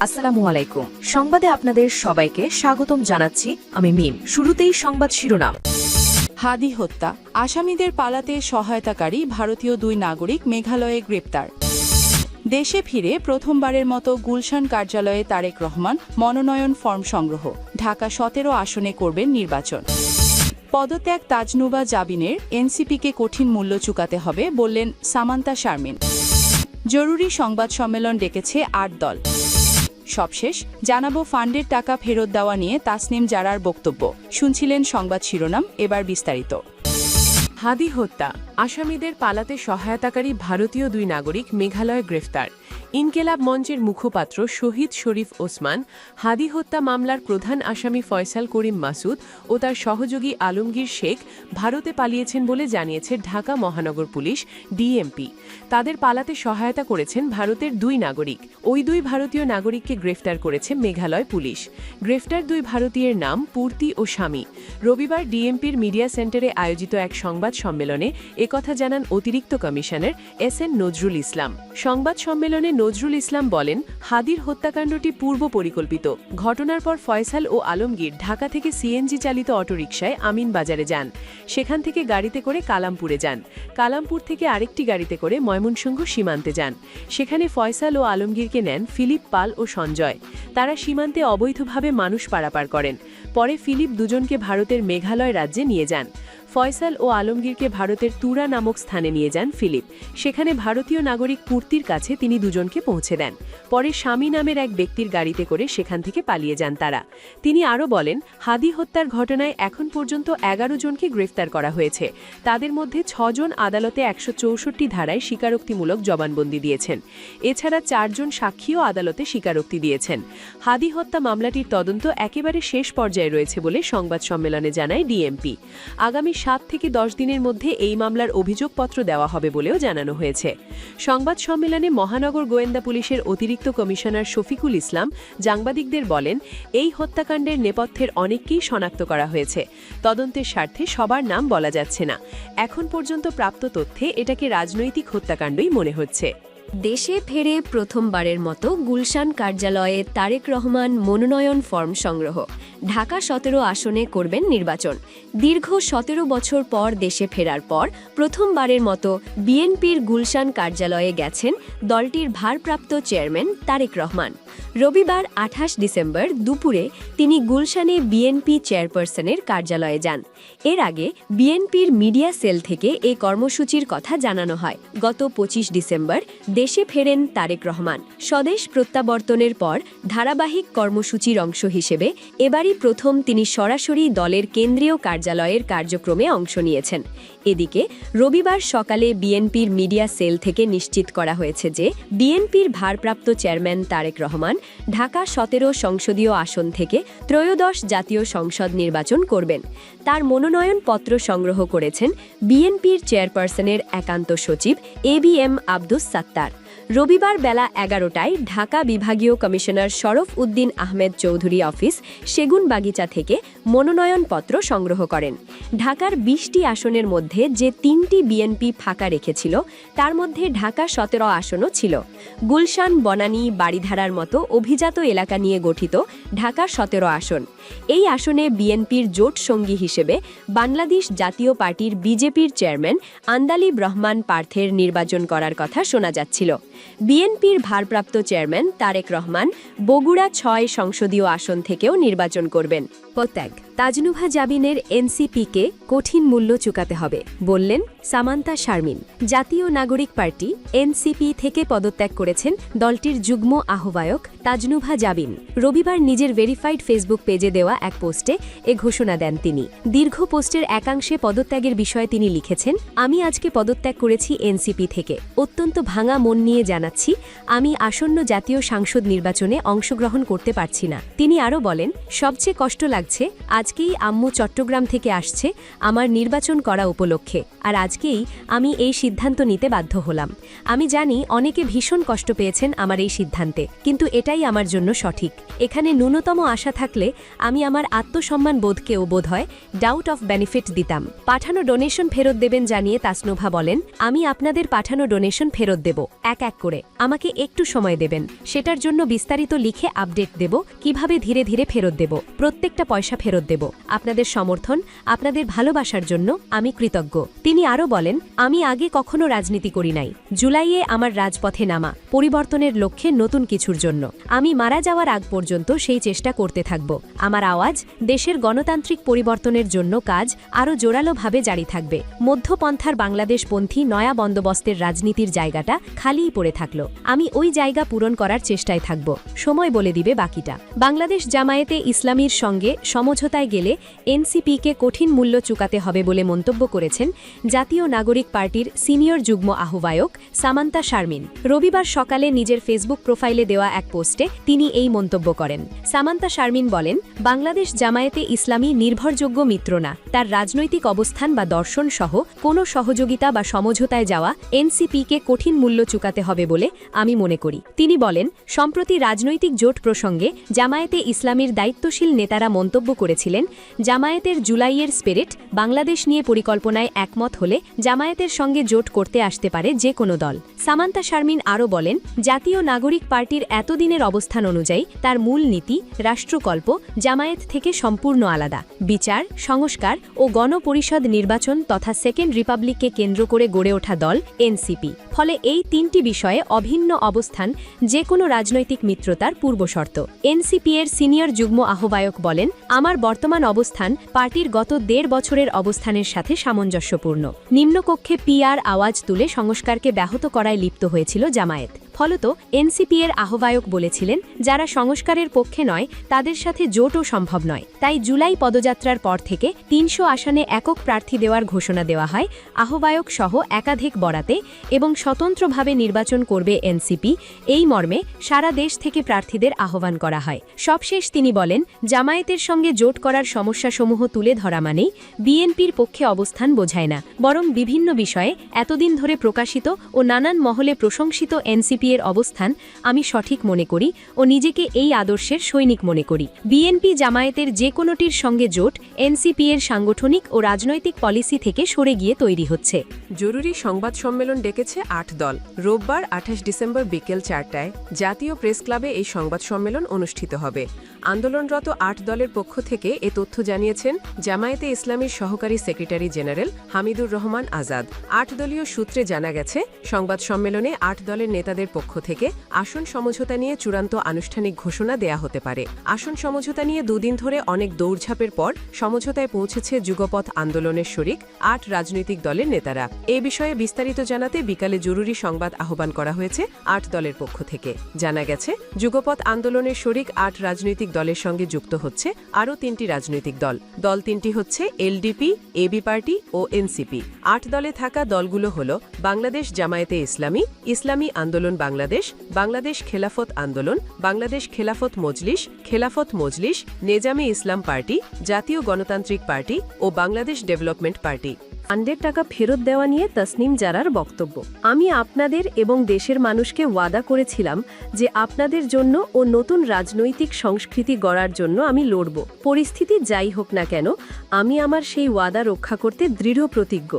আসসালামু আলাইকুম। সংবাদে আপনাদের সবাইকে স্বাগতম জানাচ্ছি আমি মিম। শুরুতেই সংবাদ শিরোনাম। হাদি হত্যা, আসামিদের পালাতে সহায়তাকারী ভারতীয় 2 নাগরিক মেঘালয়ে গ্রেপ্তার। দেশে ফিরে প্রথমবারের মতো গুলশান কার্যালয়ে তারেক রহমান মনোনয়ন ফর্ম সংগ্রহ। ঢাকা 17 আসনে করবেন নির্বাচন। পদত্যাগ তাজনুভা জাবিনের, এনসিপিকে কঠিন মূল্য চুকাতে হবে বললেন সামান্তা শারমিন। জরুরি সংবাদ সম্মেলন ডেকেছে 8 দল। সবশেষ জানাবো ফান্ডের টাকা ফেরত দেওয়া নিয়ে তাসনিম জারার বক্তব্য। শুনছিলেন সংবাদ শিরোনাম, এবার বিস্তারিত। হাদি হত্যা, আসামিদের পালাতে সহায়তাকারী ভারতীয় 2 নাগরিক মেঘালয়ে গ্রেফতার। ইনকেলাব মঞ্চের মুখপাত্র শহীদ শরীফ ওসমান হাদি হত্যা মামলার প্রধান আসামি ফয়সাল করিম মাসুদ ও তার সহযোগী আলমগীর শেখ ভারতে পালিয়েছেন বলে জানিয়েছে ঢাকা মহানগর পুলিশ ডিএমপি। তাদের পালাতে সহায়তা করেছেন ভারতের 2 নাগরিক। ওই 2 ভারতীয় নাগরিককে গ্রেফতার করেছে মেঘালয় পুলিশ। গ্রেফতার 2 ভারতীয়ের নাম পূর্তি ও স্বামী। রবিবার ডিএমপির মিডিয়া সেন্টারে আয়োজিত এক সংবাদ সম্মেলনে একথা জানান অতিরিক্ত কমিশনার এস.এন. নজরুল ইসলাম। সংবাদ সম্মেলনে নজরুল ইসলাম বলেন, হাদির হত্যাকাণ্ডটি পূর্ব পরিকল্পিত। ঘটনার পর ফয়সাল ও আলমগীর ঢাকা থেকে সিএনজি চালিত অটোরিকশায় আমিন বাজারে যান। সেখান থেকে গাড়িতে করে কালামপুরে যান। কালামপুর থেকে আরেকটি গাড়িতে করে ময়মনসিংহ সীমান্তে যান। সেখানে ফয়সাল ও আলমগীরকে নেন ফিলিপ পাল ও সঞ্জয়। তারা সীমান্তে অবৈধভাবে মানুষ পারাপার করেন। পরে ফিলিপ দুজনকে ভারতের মেঘালয় রাজ্যে নিয়ে যান। ফয়সাল ও আলমগীরকে ভারতের তুরা নামক স্থানে নিয়ে যান ফিলিপ। সেখানে ভারতীয় নাগরিক পূর্তির কাছে তিনি দুজনকে পৌঁছে দেন। পরে স্বামী নামের এক ব্যক্তির গাড়িতে করে সেখান থেকে পালিয়ে যান তারা। তিনি আরও বলেন, হাদি হত্যার ঘটনায় এখন পর্যন্ত 11 জনকে গ্রেফতার করা হয়েছে। তাদের মধ্যে 6 জন আদালতে 164 ধারায় স্বীকারোক্তিমূলক জবানবন্দি দিয়েছেন। এছাড়া 4 জন সাক্ষীও আদালতে স্বীকারোক্তি দিয়েছেন। হাদি হত্যা মামলাটির তদন্ত একেবারে শেষ পর্যায়ে রয়েছে বলে সংবাদ সম্মেলনে জানায় ডিএমপি। আগামী 7 থেকে 10 দিনের মধ্যে এই মামলার অভিযোগপত্র দেওয়া হবে বলেও জানানো হয়েছে। সংবাদ সম্মেলনে মহানগর গোয়েন্দা পুলিশের অতিরিক্ত কমিশনার শফিকুল ইসলাম সাংবাদিকদের বলেন, এই হত্যাকাণ্ডের নেপথ্যের অনেককেই শনাক্ত করা হয়েছে। তদন্তের স্বার্থে সবার নাম বলা যাচ্ছে না। এখন পর্যন্ত প্রাপ্ত তথ্যে এটাকে রাজনৈতিক হত্যাকাণ্ডই মনে হচ্ছে। দেশে ফেরে প্রথমবারের মতো গুলশান কার্যালয়ে তারেক রহমান মনোনয়ন ফর্ম সংগ্রহ। ঢাকা 17 আসনে করবেন নির্বাচন। দীর্ঘ 17 বছর পর দেশে ফেরার পর প্রথমবারের মতো বিএনপির গুলশান কার্যালয়ে গেছেন দলটির ভারপ্রাপ্ত চেয়ারম্যান তারেক রহমান। রবিবার 28 ডিসেম্বর দুপুরে তিনি গুলশানে বিএনপি চেয়ারপারসনের কার্যালয়ে যান। এর আগে বিএনপির মিডিয়া সেল থেকে এই কর্মসূচির কথা জানানো হয়। গত 25 ডিসেম্বর দেশে ফেরেন তারেক রহমান। স্বদেশ প্রত্যাবর্তনের পর ধারাবাহিক কর্মসূচির অংশ হিসেবে এবারই প্রথম তিনি সরাসরি দলের কেন্দ্রীয় কার্যালয়ের কার্যক্রমে অংশ নিয়েছেন। এদিকে রবিবার সকালে বিএনপির মিডিয়া সেল থেকে নিশ্চিত করা হয়েছে যে বিএনপির ভারপ্রাপ্ত চেয়ারম্যান তারেক রহমান ঢাকা 17 সংসদীয় আসন থেকে ত্রয়োদশ জাতীয় সংসদ নির্বাচন করবেন। তার মনোনয়ন পত্র সংগ্রহ করেছেন বিএনপির চেয়ারপারসনের একান্ত সচিব এবিএম আব্দুস সাত্তার। রবিবার বেলা 11টায় ঢাকা বিভাগীয় কমিশনার শরফ উদ্দিন আহমেদ চৌধুরী অফিস সেগুনবাগিচা থেকে মনোনয়নপত্র সংগ্রহ করেন। ঢাকার 20টি আসনের মধ্যে যে 3টি বিএনপি ফাঁকা রেখেছিল তার মধ্যে ঢাকা 17 আসনও ছিল। গুলশান, বনানী, বাড়িধারার মতো অভিজাত এলাকা নিয়ে গঠিত ঢাকা 17 আসন। এই আসনে বিএনপির জোট সঙ্গী হিসেবে বাংলাদেশ জাতীয় পার্টির বিজেপির চেয়ারম্যান আন্দালিব রহমান পার্থের নির্বাচন করার কথা শোনা যাচ্ছিল। বিএনপির ভারপ্রাপ্ত চেয়ারম্যান তারেক রহমান বগুড়া 6 সংসদীয় আসন থেকেও নির্বাচন করবেন। পদত্যাগ তাজনুভা জাবিনের, এনসিপিকে কঠিন মূল্য চুকাতে হবে বললেন সামান্তা শারমিন। জাতীয় নাগরিক পার্টি এনসিপি থেকে পদত্যাগ করেছেন দলটির যুগ্ম আহ্বায়ক তাজনুভা জাবিন। রবিবার নিজের ভেরিফাইড ফেসবুক পেজে দেওয়া এক পোস্টে এ ঘোষণা দেন তিনি। দীর্ঘ পোস্টের একাংশে পদত্যাগের বিষয়ে তিনি লিখেছেন, আমি আজকে পদত্যাগ করেছি এনসিপি থেকে। অত্যন্ত ভাঙা মন নিয়ে জানাচ্ছি, আমি আসন্ন জাতীয় সংসদ নির্বাচনে অংশগ্রহণ করতে পারছি না। তিনি আরও বলেন, সবচেয়ে কষ্ট লাগছে আজকেই আম্মু চট্টগ্রাম থেকে আসছে আমার নির্বাচন করা উপলক্ষে, আর আজকেই আমি এই সিদ্ধান্ত নিতে বাধ্য হলাম। আমি জানি অনেকে ভীষণ কষ্ট পেয়েছেন আমার এই সিদ্ধান্তে, কিন্তু এটাই আমার জন্য সঠিক। এখানে ন্যূনতম আশা থাকলে আমি আমার আত্মসম্মান বোধকেও বোধহয় ডাউট অফ বেনিফিট দিতাম। পাঠানো ডোনেশন ফেরত দেবেন জানিয়ে তাসনুভা বলেন, আমি আপনাদের পাঠানো ডোনেশন ফেরত দেব এক এক করে, আমাকে একটু সময় দেবেন, সেটার জন্য বিস্তারিত লিখে আপডেট দেব, কিভাবে ধীরে ধীরে ফেরত দেব, প্রত্যেকটা পয়সা ফেরত দেব। আপনাদের সমর্থন, আপনাদের ভালোবাসার জন্য আমি কৃতজ্ঞ। তিনি আরও বলেন, আমি আগে কখনো রাজনীতি করি নাই, জুলাইয়ে আমার রাজপথে নামা, পরিবর্তনের লক্ষ্যে নতুন কিছুর জন্য। আমি মারা যাওয়ার আগ পর্যন্ত সেই চেষ্টা করতে থাকব। আমার আওয়াজ দেশের গণতান্ত্রিক পরিবর্তনের জন্য কাজ আরও জোরালোভাবে জারি থাকবে। মধ্যপন্থার বাংলাদেশপন্থী নয়া বন্দোবস্তের রাজনীতির জায়গাটা খালিই পড়ে থাকল, আমি ওই জায়গা পূরণ করার চেষ্টায় থাকব। সময় বলে দিবে বাকিটা। বাংলাদেশ জামায়াতে ইসলামীর সঙ্গে সমঝোতায় গেলে এনসিপিকে কঠিন মূল্য চুকাতে হবে বলে মন্তব্য করেছেন জাতীয় নাগরিক পার্টির সিনিয়র যুগ্ম আহ্বায়ক সামান্তা শারমিন। রবিবার সকালে নিজের ফেসবুক প্রোফাইলে দেওয়া এক পোস্টে তিনি এই মন্তব্য করেন। সামান্তা শারমিন বলেন, বাংলাদেশ জামায়াতে ইসলামী নির্ভরযোগ্য মিত্র না, তার রাজনৈতিক অবস্থান বা দর্শন সহ কোনো সহযোগিতা বা সমঝোতায় যাওয়া এনসিপিকে কঠিন মূল্য চুকাতে হবে বলে আমি মনে করি। তিনি বলেন, সম্প্রতি রাজনৈতিক জোট প্রসঙ্গে জামায়াতে ইসলামীর দায়িত্বশীল নেতারা মন্তব্য করেছিলেন, জামায়াতের জুলাইয়ের স্পিরিট বাংলাদেশ নিয়ে পরিকল্পনায় একমত হলে জামায়াতের সঙ্গে জোট করতে আসতে পারে যে কোনো দল। সামান্তা শারমিন আরও বলেন, জাতীয় নাগরিক পার্টির এতদিনের অবস্থান অনুযায়ী তার মূল নীতি রাষ্ট্রকল্প জামায়াত থেকে সম্পূর্ণ আলাদা। বিচার, সংস্কার ও গণপরিষদ নির্বাচন তথা সেকেন্ড রিপাবলিককে কেন্দ্র করে গড়ে ওঠা দল এনসিপি। ফলে এই তিনটি বিষয়ে অভিন্ন অবস্থান যে কোনো রাজনৈতিক মিত্রতার পূর্বশর্ত। এনসিপি এর সিনিয়র যুগ্ম আহ্বায়ক বলেন, আমার বর্তমান অবস্থান পার্টির গত ১.৫ বছরের অবস্থানের সাথে সামঞ্জস্যপূর্ণ। নিম্নকক্ষে পিআর আওয়াজ তুলে সংস্কারকে ব্যাহত করায় লিপ্ত হয়েছিল জামায়াত। ফলত এনসিপি এর আহ্বায়ক বলেছিলেন, যারা সংস্কারের পক্ষে নয় তাদের সাথে জোটও সম্ভব নয়। তাই জুলাই পদযাত্রার পর থেকে ৩০০ আসনে একক প্রার্থী দেওয়ার ঘোষণা দেওয়া হয় আহ্বায়ক সহ একাধিক বরাতে, এবং স্বতন্ত্রভাবে নির্বাচন করবে এনসিপি, এই মর্মে সারা দেশ থেকে প্রার্থীদের আহ্বান করা হয়। সবশেষ তিনি বলেন, জামায়াতের সঙ্গে জোট করার সমস্যাসমূহ তুলে ধরা মানেই বিএনপির পক্ষে অবস্থান বোঝায় না, বরং বিভিন্ন বিষয়ে এতদিন ধরে প্রকাশিত ও নানান মহলে প্রশংসিত এনসিপি এর অবস্থান আমি সঠিক মনে করি ও নিজেকে এই আদর্শের সৈনিক মনে করি। বিএনপি জামায়াতের যে কোনোটির সঙ্গে জোট এনসিপি এর সাংগঠনিক ও রাজনৈতিক পলিসি থেকে সরে গিয়ে তৈরি হচ্ছে। জরুরি সংবাদ সম্মেলন ডেকেছে ৮ দল। রোববার ২৮ ডিসেম্বর বিকেল ৪টায় জাতীয় প্রেস ক্লাবে এই সংবাদ সম্মেলন অনুষ্ঠিত হবে। আন্দোলনরত ৮ দলের পক্ষ থেকে এ তথ্য জানিয়েছেন জামায়াতে ইসলামীর সহকারী সেক্রেটারি জেনারেল হামিদুর রহমান আজাদ। ৮ দলীয় সূত্রে জানা গেছে, সংবাদ সম্মেলনে ৮ দলের নেতাদের পক্ষ থেকে আসন সমঝোতা নিয়ে চূড়ান্ত আনুষ্ঠানিক ঘোষণা দেয়া হতে পারে। আসন সমঝোতা নিয়ে দুদিন ধরে অনেক দৌড়ঝাঁপের পর সমঝোতায় পৌঁছেছে যুগপথ আন্দোলনের শরিক ৮ রাজনৈতিক দলের নেতারা। এ বিষয়ে বিস্তারিত জানাতে বিকালে জরুরি সংবাদ আহ্বান করা হয়েছে ৮ দলের পক্ষ থেকে। জানা গেছে, যুগপথ আন্দোলনের শরিক ৮ রাজনৈতিক দলের সঙ্গে যুক্ত হচ্ছে আরও ৩টি রাজনৈতিক দল। দল ৩টি হচ্ছে এলডিপি, এবি পার্টি ও এনসিপি। ৮ দলে থাকা দলগুলো হল বাংলাদেশ জামায়াতে ইসলামী, ইসলামী আন্দোলন বাংলাদেশ, বাংলাদেশ খেলাফত আন্দোলন, বাংলাদেশ খেলাফত মজলিস, নেজামে ইসলাম পার্টি, জাতীয় গণতান্ত্রিক পার্টি ও বাংলাদেশ ডেভেলপমেন্ট পার্টি। ফান্ডের টাকা ফেরত দেওয়া নিয়ে তসনিম জারার বক্তব্য, আমি আপনাদের এবং দেশের মানুষকে ওয়াদা করেছিলাম যে আপনাদের জন্য ও নতুন রাজনৈতিক সংস্কৃতি গড়ার জন্য আমি লড়ব। পরিস্থিতি যাই হোক না কেন, আমি আমার সেই ওয়াদা রক্ষা করতে দৃঢ় প্রতিজ্ঞ।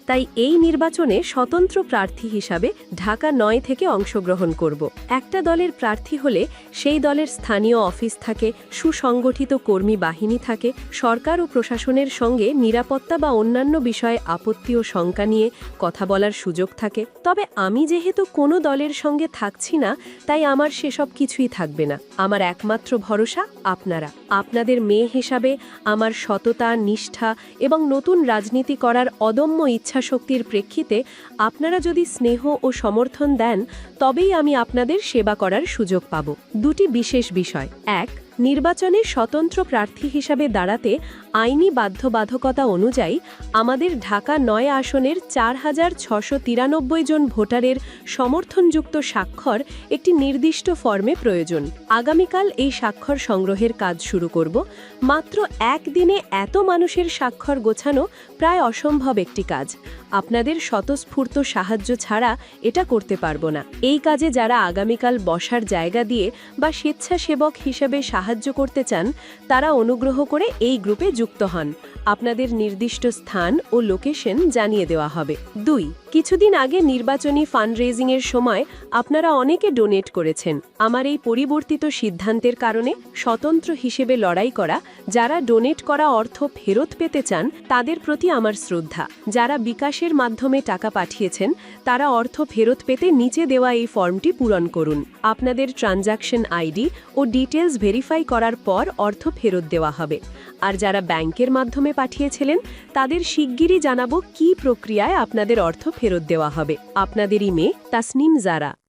তাই এই নির্বাচনে স্বতন্ত্র প্রার্থী হিসাবে ঢাকা ৯ থেকে অংশগ্রহণ করব। একটা দলের প্রার্থী হলে সেই দলের স্থানীয় অফিস থাকে, সুসংগঠিত কর্মী বাহিনী থাকে, সরকার ও প্রশাসনের সঙ্গে নিরাপত্তা বা অন্যান্য বিষয়ে আপত্তি ও শঙ্কা নিয়ে কথা বলার সুযোগ থাকে। তবে আমি যেহেতু কোনো দলের সঙ্গে থাকছি না, তাই আমার সেসব কিছুই থাকবে না। আমার একমাত্র ভরসা আপনারা। আপনাদের মেয়ে হিসাবে আমার সততা, নিষ্ঠা এবং নতুন রাজনীতি করার অদম্য ইচ্ছাশক্তির প্রেক্ষিতে আপনারা যদি স্নেহ ও সমর্থন দেন, তবেই আমি আপনাদের সেবা করার সুযোগ পাব। দুটি বিশেষ বিষয়: এক, নির্বাচনে স্বতন্ত্র প্রার্থী হিসাবে দাঁড়াতে আইনি বাধ্যবাধকতা অনুযায়ী আমাদের ঢাকা ৯ আসনের ৪,৬৯৩ জন ভোটারের সমর্থনযুক্ত স্বাক্ষর একটি নির্দিষ্ট ফর্মে প্রয়োজন। আগামীকাল এই স্বাক্ষর সংগ্রহের কাজ শুরু করব। মাত্র একদিনে এত মানুষের স্বাক্ষর গোছানো প্রায় অসম্ভব একটি কাজ। আপনাদের স্বতঃস্ফূর্ত সাহায্য ছাড়া এটা করতে পারবো না। এই কাজে যারা আগামীকাল বসার জায়গা দিয়ে বা স্বেচ্ছাসেবক হিসেবে সাহায্য করতে চান তারা অনুগ্রহ করে এই গ্রুপে যুক্ত হন। আপনাদের নির্দিষ্ট স্থান ও লোকেশন জানিয়ে দেওয়া হবে। ২. কিছুদিন আগে নির্বাচনী ফান্ডরেজিংয়ের সময় আপনারা অনেকে ডোনেট করেছেন। আমার এই পরিবর্তিত সিদ্ধান্তের কারণে স্বতন্ত্র হিসেবে লড়াই করা যারা ডোনেট করা অর্থ ফেরত পেতে চান তাদের প্রতি আমার শ্রদ্ধা। যারা বিকাশের মাধ্যমে টাকা পাঠিয়েছেন তারা অর্থ ফেরত পেতে নিচে দেওয়া এই ফর্মটি পূরণ করুন। আপনাদের ট্রানজ্যাকশন আইডি ও ডিটেলস ভেরিফাই করার পর অর্থ ফেরত দেওয়া হবে। আর যারা ব্যাংকের মাধ্যমে পাঠিয়েছিলেন তাদের শিগগিরই জানাবো কী প্রক্রিয়ায় আপনাদের অর্থ ফেরত দেওয়া হবে। আপনাদেরই মেয়ে তাসনিম জারা।